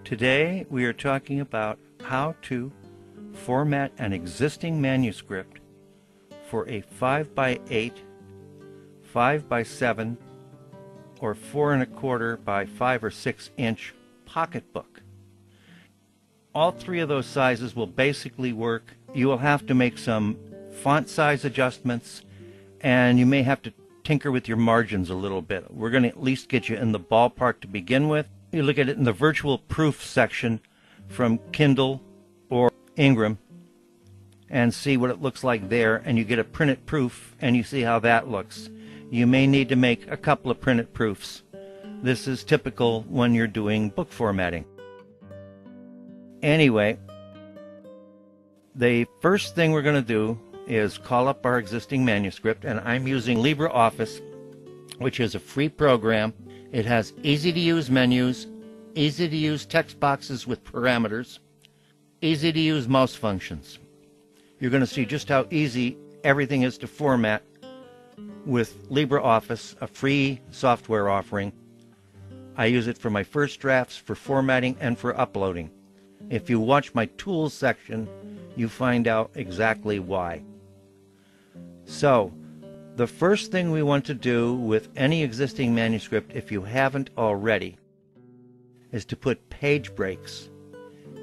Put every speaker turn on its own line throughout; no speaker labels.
Today we are talking about how to format an existing manuscript for a 5x8, 5x7, or 4 1/4 by 5 or 6 inch pocketbook. All three of those sizes will basically work. You will have to make some font size adjustments, and you may have to tinker with your margins a little bit. We're going to at least get you in the ballpark to begin with. You look at it in the virtual proof section from Kindle or Ingram and see what it looks like there, and you get a printed proof and you see how that looks. You may need to make a couple of printed proofs. This is typical when you're doing book formatting. Anyway, the first thing we're going to do is call up our existing manuscript, and I'm using LibreOffice, which is a free program. It has easy-to-use menus, easy-to-use text boxes with parameters, easy-to-use mouse functions. You're going to see just how easy everything is to format with LibreOffice, a free software offering. I use it for my first drafts, for formatting, and for uploading. If you watch my tools section, you find out exactly why. So, the first thing we want to do with any existing manuscript, if you haven't already, is to put page breaks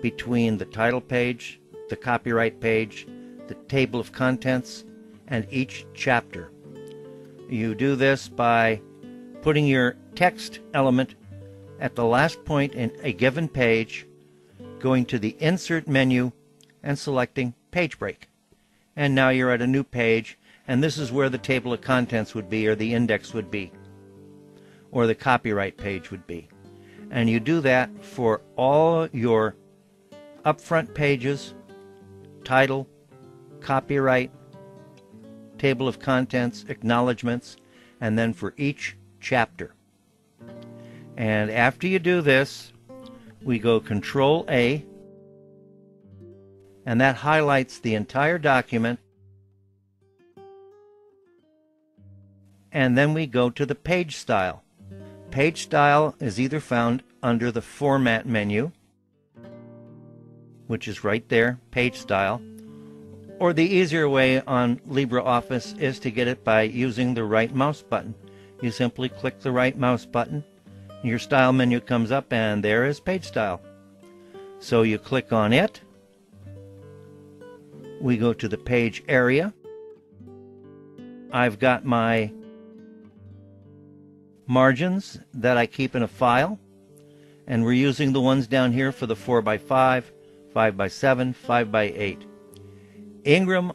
between the title page, the copyright page, the table of contents, and each chapter. You do this by putting your text element at the last point in a given page, going to the Insert menu, and selecting Page Break. And now you're at a new page, and this is where the table of contents would be, or the index would be, or the copyright page would be. And you do that for all your upfront pages, title, copyright, table of contents, acknowledgments, and then for each chapter. And after you do this, we go Control A, and that highlights the entire document. And then we go to the page style. Page style is either found under the Format menu, which is right there, Page Style, or the easier way on LibreOffice is to get it by using the right mouse button. You simply click the right mouse button, and your Style menu comes up, and there is Page Style. So you click on it. We go to the page area. I've got my margins that I keep in a file, and we're using the ones down here for the 4x5, 5x7, 5x8. Ingram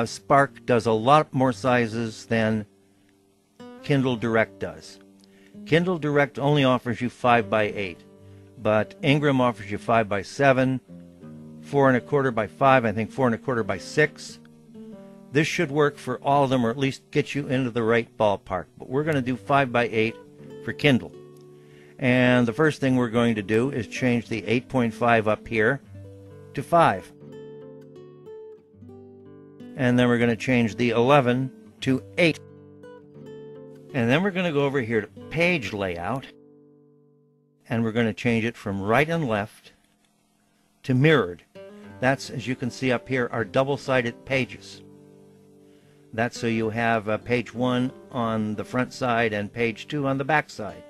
Spark does a lot more sizes than Kindle Direct does. Kindle Direct only offers you 5x8, but Ingram offers you 5x7, 4 1/4 by 5, I think 4 1/4 by 6. This should work for all of them, or at least get you into the right ballpark. But we're going to do 5x8 for Kindle. And the first thing we're going to do is change the 8.5 up here to 5. And then we're going to change the 11 to 8. And then we're going to go over here to Page Layout, and we're going to change it from right and left to mirrored. That's, as you can see up here, our double-sided pages. That's so you have page 1 on the front side and page 2 on the back side.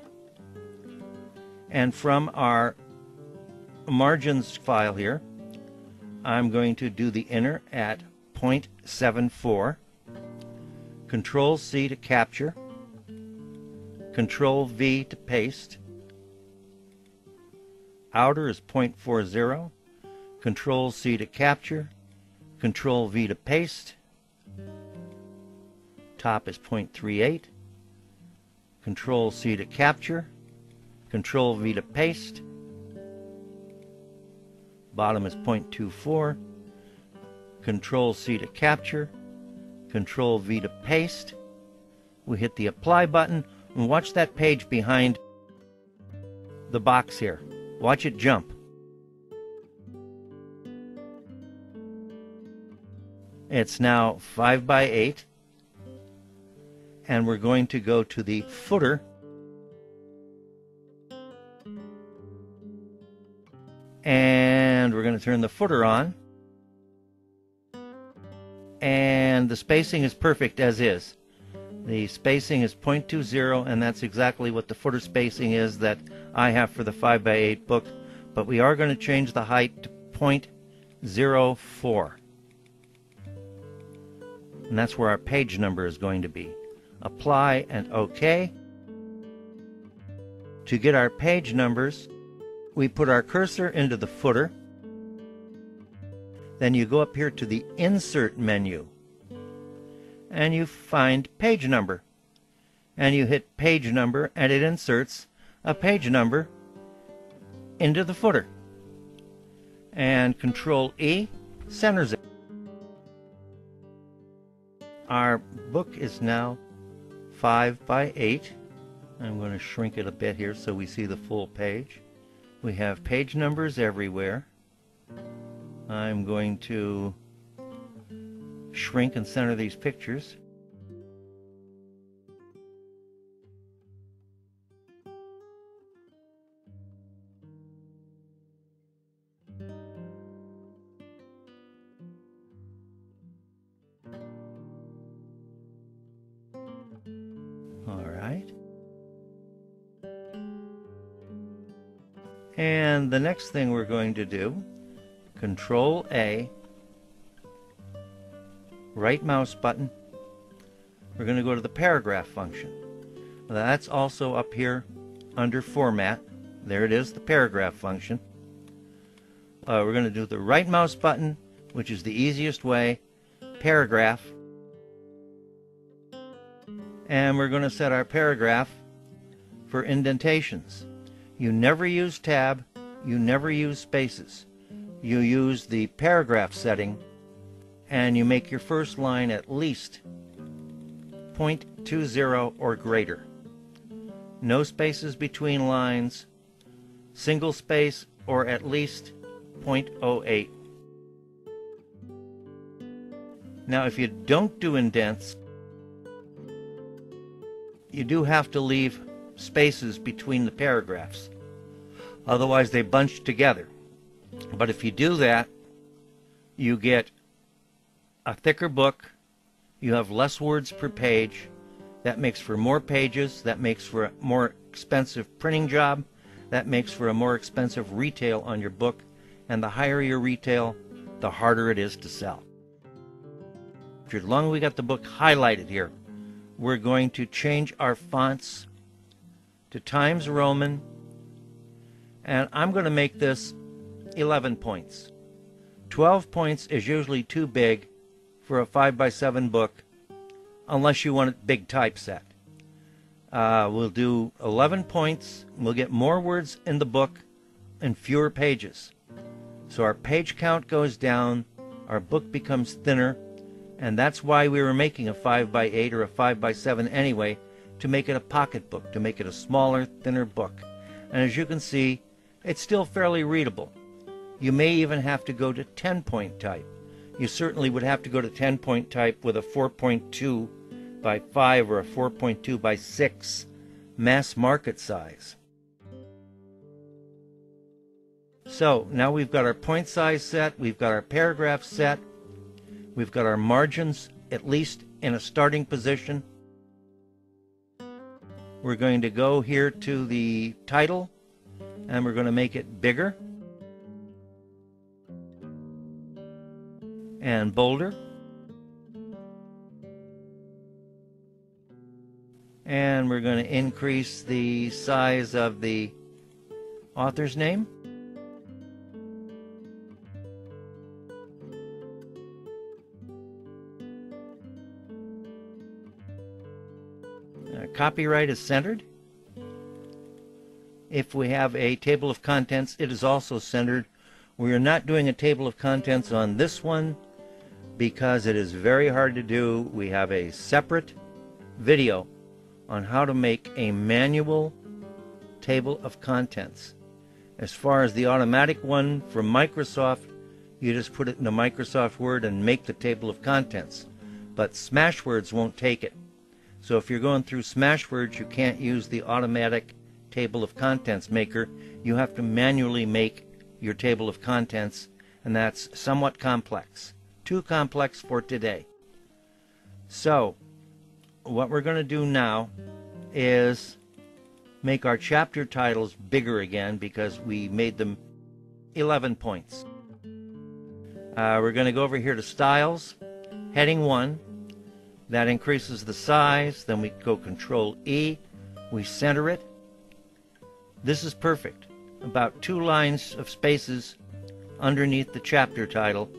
And from our margins file here, I'm going to do the inner at 0.74, Control C to capture, Control V to paste, outer is 0.40, Control C to capture, Control V to paste, top is 0.38, Control C to capture, Control V to paste, bottom is 0.24, Control C to capture, Control V to paste. We hit the apply button, and watch that page behind the box here. Watch it jump. It's now 5x8, and we're going to go to the footer And we're going to turn the footer on. And the spacing is perfect as is. The spacing is 0.20, and that's exactly what the footer spacing is that I have for the 5x8 book. But we are going to change the height to 0.04. And that's where our page number is going to be. Apply and OK. To get our page numbers, we put our cursor into the footer. Then you go up here to the Insert menu, and you find Page Number. And you hit Page Number, and it inserts a page number into the footer. And Control E centers it. Our book is now 5x8. I'm going to shrink it a bit here so we see the full page. We have page numbers everywhere. I'm going to shrink and center these pictures. All right. And the next thing we're going to do, Control A, right mouse button, we're going to go to the paragraph function. That's also up here under Format. There it is, the paragraph function. We're going to do the right mouse button, which is the easiest way, Paragraph, and we're going to set our paragraph for indentations. You never use tab, you never use spaces. You use the paragraph setting, and you make your first line at least 0.20 or greater. No spaces between lines, single space, or at least 0.08. Now, if you don't do indents, you do have to leave spaces between the paragraphs. Otherwise, they bunch together. But if you do that, you get a thicker book. You have less words per page. That makes for more pages. That makes for a more expensive printing job. That makes for a more expensive retail on your book. And the higher your retail, the harder it is to sell. As long as we got the book highlighted here, we're going to change our fonts to Times Roman, and I'm going to make this 11 points. 12 points is usually too big for a 5x7 book, unless you want a big typeset. We'll do 11 points. We'll get more words in the book and fewer pages. So our page count goes down, our book becomes thinner, and that's why we were making a 5x8 or a 5x7 anyway, to make it a pocket book, to make it a smaller, thinner book. And as you can see, it's still fairly readable. You may even have to go to 10-point type. You certainly would have to go to 10-point type with a 4.2 by 5 or a 4.2 by 6 mass market size. So now we've got our point size set, we've got our paragraph set, we've got our margins at least in a starting position. We're going to go here to the title, and we're going to make it bigger and bolder. And we're going to increase the size of the author's name. Copyright is centered. If we have a table of contents, it is also centered. We are not doing a table of contents on this one because it is very hard to do. We have a separate video on how to make a manual table of contents. As far as the automatic one from Microsoft, you just put it into Microsoft Word and make the table of contents. But Smashwords won't take it. So if you're going through Smashwords, you can't use the automatic table of contents maker. You have to manually make your table of contents, and that's somewhat complex. Too complex for today. So, what we're going to do now is make our chapter titles bigger again because we made them 11 points. We're going to go over here to Styles, Heading 1. That increases the size. Then we go Control E. We center it. This is perfect. About 2 lines of spaces underneath the chapter title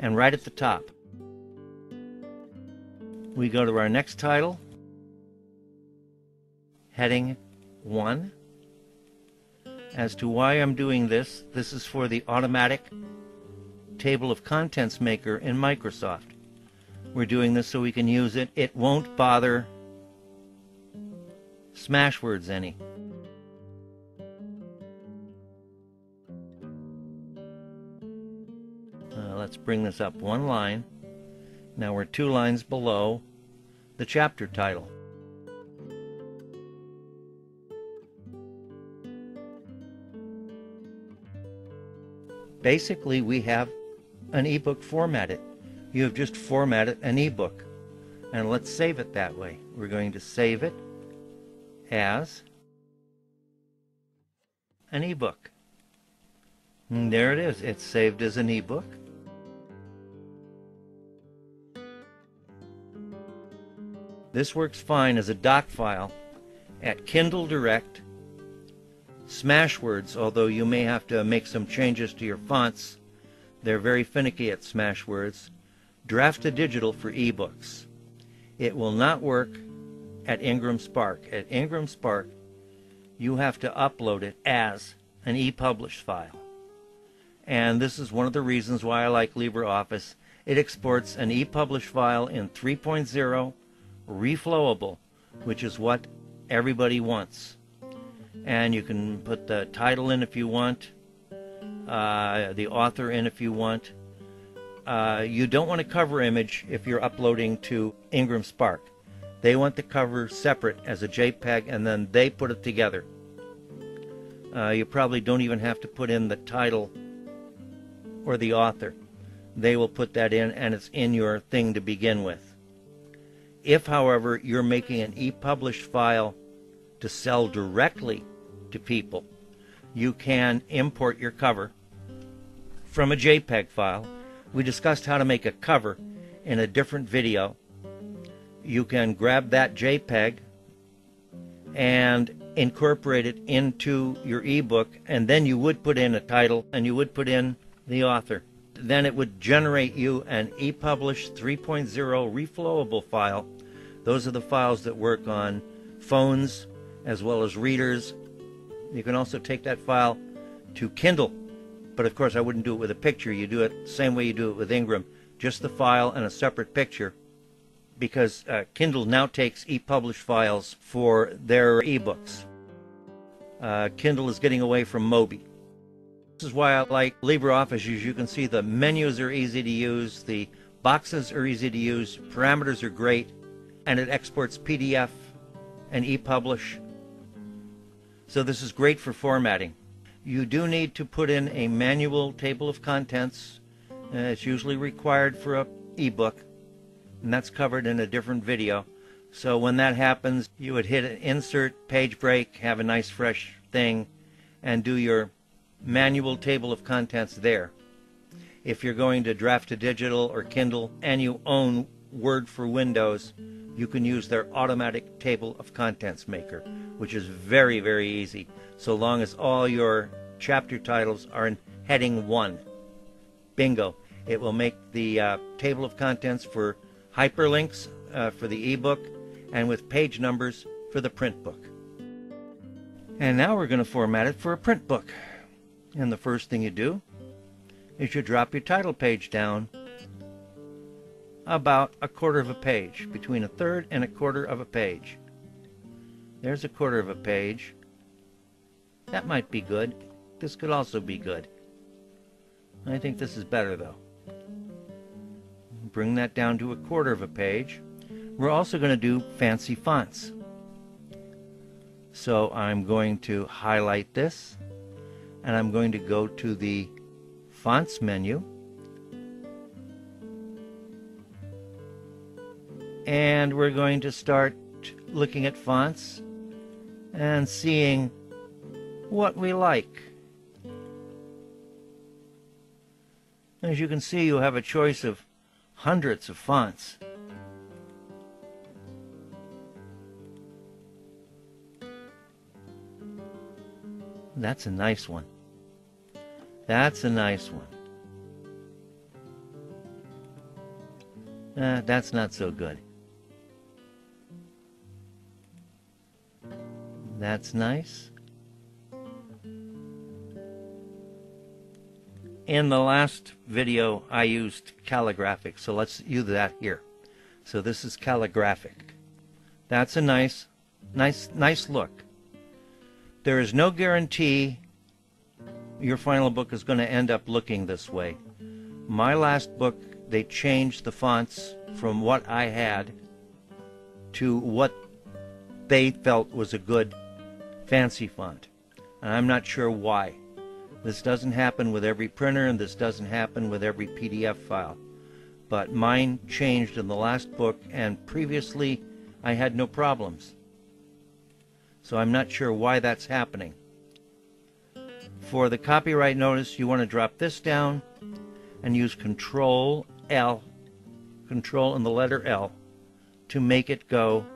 and right at the top. We go to our next title, Heading 1. As to why I'm doing this, this is for the automatic table of contents maker in Microsoft. We're doing this so we can use it. It won't bother Smashwords any. Let's bring this up 1 line. Now we're 2 lines below the chapter title. Basically, we have an ebook formatted. You have just formatted an ebook. And let's save it that way. We're going to save it as an ebook. And there it is. It's saved as an ebook. This works fine as a doc file at Kindle Direct, Smashwords, although you may have to make some changes to your fonts. They're very finicky at Smashwords. Draft to Digital for eBooks. It will not work at Ingram Spark. At Ingram Spark, you have to upload it as an ePublish file. And this is one of the reasons why I like LibreOffice. It exports an ePublish file in 3.0 reflowable, which is what everybody wants. And you can put the title in if you want, the author in if you want. You don't want a cover image if you're uploading to Ingram Spark. They want the cover separate as a JPEG, and then they put it together. You probably don't even have to put in the title or the author. They will put that in, and it's in your thing to begin with. If, however, you're making an ePublish file to sell directly to people, you can import your cover from a JPEG file. We discussed how to make a cover in a different video. You can grab that JPEG and incorporate it into your ebook, and then you would put in a title and you would put in the author. Then it would generate you an ePublish 3.0 reflowable file. Those are the files that work on phones as well as readers. You can also take that file to Kindle, but of course I wouldn't do it with a picture. You do it the same way you do it with Ingram, just the file and a separate picture, because Kindle now takes ePublish files for their ebooks. Kindle is getting away from Mobi. This is why I like LibreOffice. As you can see, the menus are easy to use, the boxes are easy to use, parameters are great, and it exports PDF and ePublish. So this is great for formatting. You do need to put in a manual table of contents. It's usually required for an ebook, and that's covered in a different video. So when that happens, you would hit an insert, page break, have a nice fresh thing, and do your manual table of contents there. If you're going to Draft to Digital or Kindle and you own Word for Windows, you can use their automatic table of contents maker, which is very, very easy, so long as all your chapter titles are in heading 1. Bingo. It will make the table of contents for hyperlinks for the ebook and with page numbers for the print book. And now we're going to format it for a print book. And the first thing you do is you drop your title page down about 1/4 of a page, between 1/3 and 1/4 of a page. There's 1/4 of a page. That might be good. This could also be good. I think this is better though. Bring that down to 1/4 of a page. We're also going to do fancy fonts. So I'm going to highlight this and I'm going to go to the Fonts menu, and we're going to start looking at fonts and seeing what we like. As you can see, you have a choice of hundreds of fonts. That's a nice one. That's a nice one. That's not so good. That's nice. In the last video, I used calligraphic, so let's use that here. So this is calligraphic. That's a nice look. There is no guarantee your final book is going to end up looking this way. My last book, they changed the fonts from what I had to what they felt was a good fancy font. And I'm not sure why. This doesn't happen with every printer, and this doesn't happen with every PDF file. But mine changed in the last book, and previously I had no problems. So I'm not sure why that's happening. For the copyright notice, you want to drop this down and use Control L, Control and the letter L, to make it go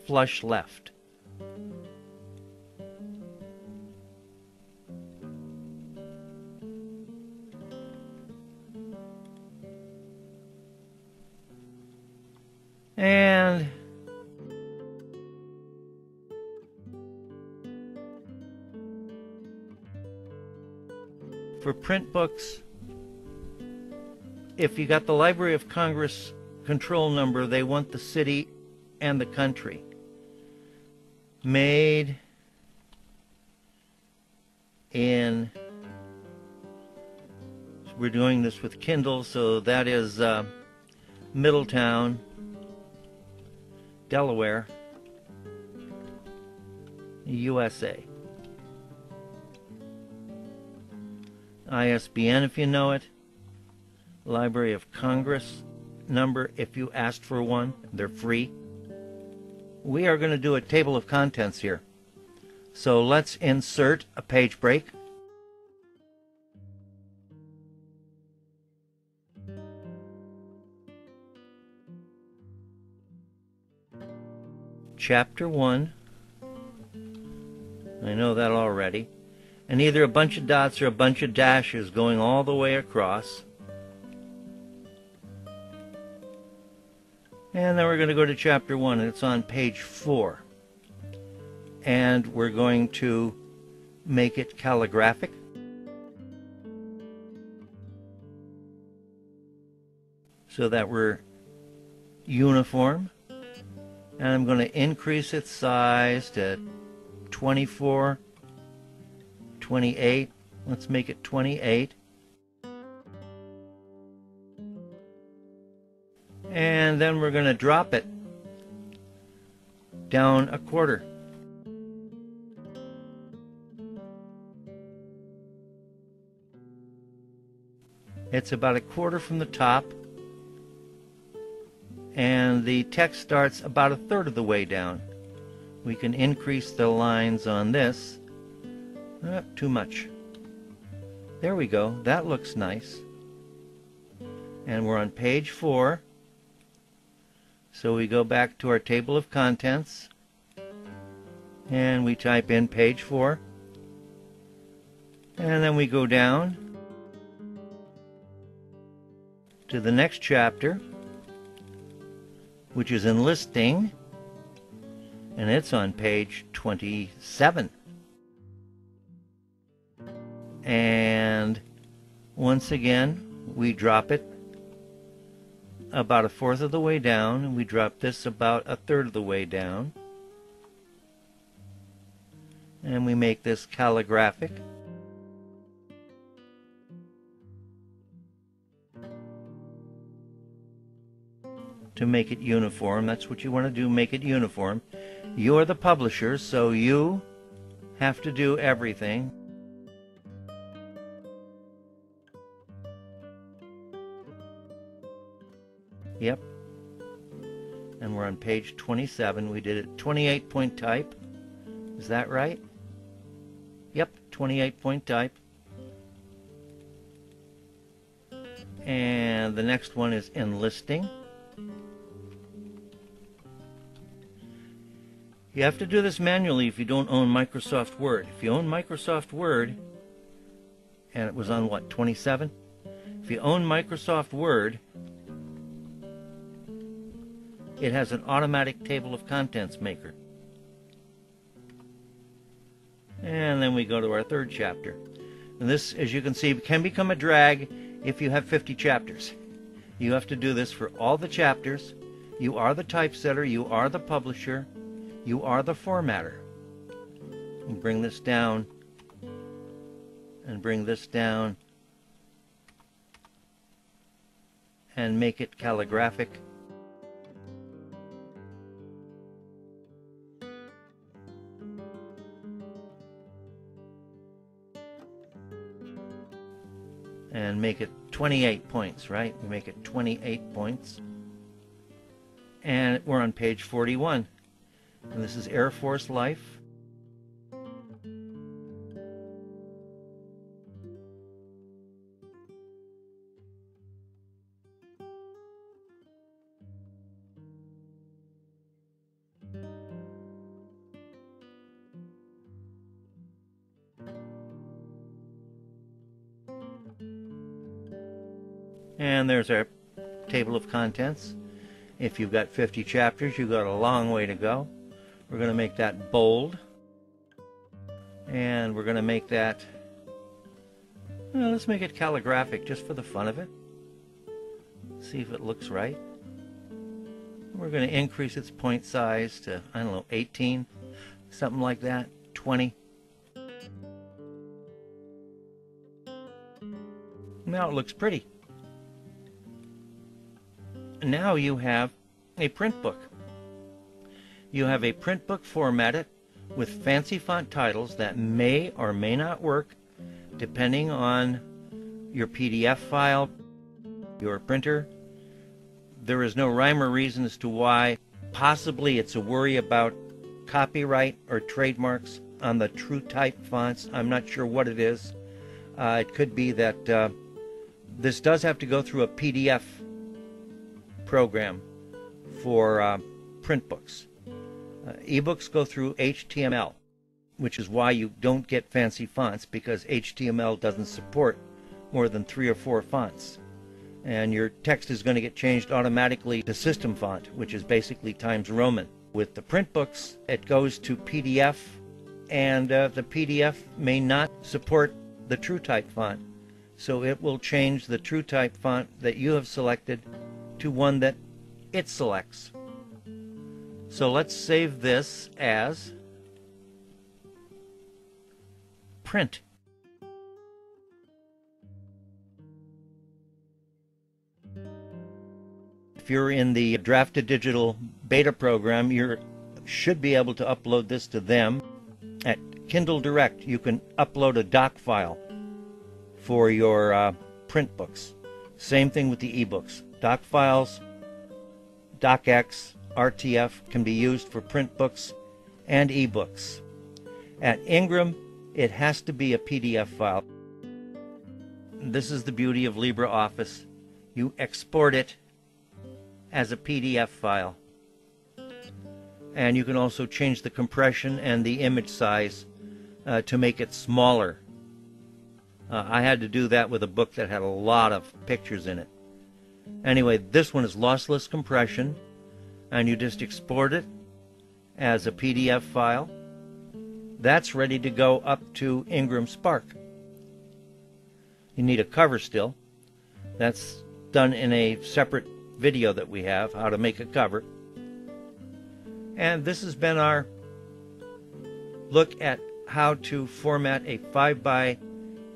flush left. And for print books, if you got the Library of Congress control number, they want the city and the country. Made in, we're doing this with Kindle, so that is Middletown, Delaware, USA. ISBN if you know it. Library of Congress number if you asked for one. They're free. We are going to do a table of contents here. So let's insert a page break. Chapter 1. I know that already. And either a bunch of dots or a bunch of dashes going all the way across. And then we're going to go to chapter 1, and it's on page 4. And we're going to make it calligraphic. So that we're uniform. And I'm going to increase its size to 24, 28. Let's make it 28. And then we're going to drop it down a quarter. It's about a quarter from the top, and the text starts about a third of the way down. We can increase the lines on this. Not too much. There we go. That looks nice. And we're on page 4. So we go back to our table of contents, and we type in page 4. And then we go down to the next chapter, which is enlisting, and it's on page 27. And once again, we drop it about a fourth of the way down, and we drop this about a third of the way down. And we make this calligraphic. To make it uniform. That's what you want to do, make it uniform. You're the publisher, so you have to do everything. Yep. And we're on page 27. We did it 28-point type. Is that right? Yep, 28-point type. And the next one is enlisting. You have to do this manually if you don't own Microsoft Word. If you own Microsoft Word, and it was on what, 27? If you own Microsoft Word, it has an automatic table of contents maker. And then we go to our third chapter. And this, as you can see, can become a drag if you have 50 chapters. You have to do this for all the chapters. You are the typesetter, you are the publisher, you are the formatter. And bring this down, and bring this down, and make it calligraphic. And make it 28 points, right? We make it 28 points. And we're on page 41. And this is Air Force Life. And there's our table of contents. If you've got 50 chapters, you've got a long way to go. We're going to make that bold. And we're going to make that, well, let's make it calligraphic just for the fun of it. See if it looks right. We're going to increase its point size to, I don't know, 18, something like that, 20. Now it looks pretty. Now you have a print book. You have a print book formatted with fancy font titles that may or may not work depending on your PDF file, your printer. There is no rhyme or reason as to why. Possibly it's a worry about copyright or trademarks on the true type fonts. I'm not sure what it is. It could be that this does have to go through a PDF program for print books. eBooks go through HTML, which is why you don't get fancy fonts, because HTML doesn't support more than 3 or 4 fonts. And your text is going to get changed automatically to system font, which is basically Times Roman. With the print books, it goes to PDF, and the PDF may not support the TrueType font. So it will change the TrueType font that you have selected to one that it selects. So let's save this as print. If you're in the Draft to Digital beta program, you should be able to upload this to them. At Kindle Direct, you can upload a doc file for your print books. Same thing with the ebooks. Doc files, DocX, RTF can be used for print books and ebooks. At Ingram, it has to be a PDF file. This is the beauty of LibreOffice. You export it as a PDF file. And you can also change the compression and the image size to make it smaller. I had to do that with a book that had a lot of pictures in it. Anyway, this one is lossless compression, and you just export it as a PDF file. That's ready to go up to Ingram Spark. You need a cover still. That's done in a separate video that we have, how to make a cover. And this has been our look at how to format a 5x8,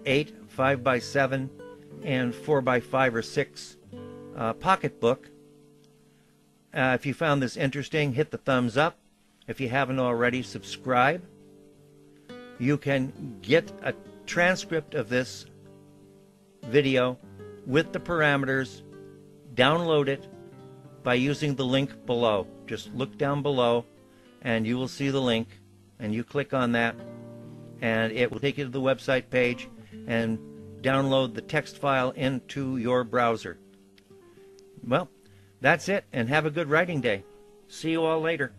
5x7, and 4x5 or 6 pocketbook. If you found this interesting, hit the thumbs up. If you haven't already, subscribe. You can get a transcript of this video with the parameters, download it by using the link below. Just look down below and you will see the link, and you click on that and it will take you to the website page and download the text file into your browser. Well, that's it, and have a good writing day. See you all later.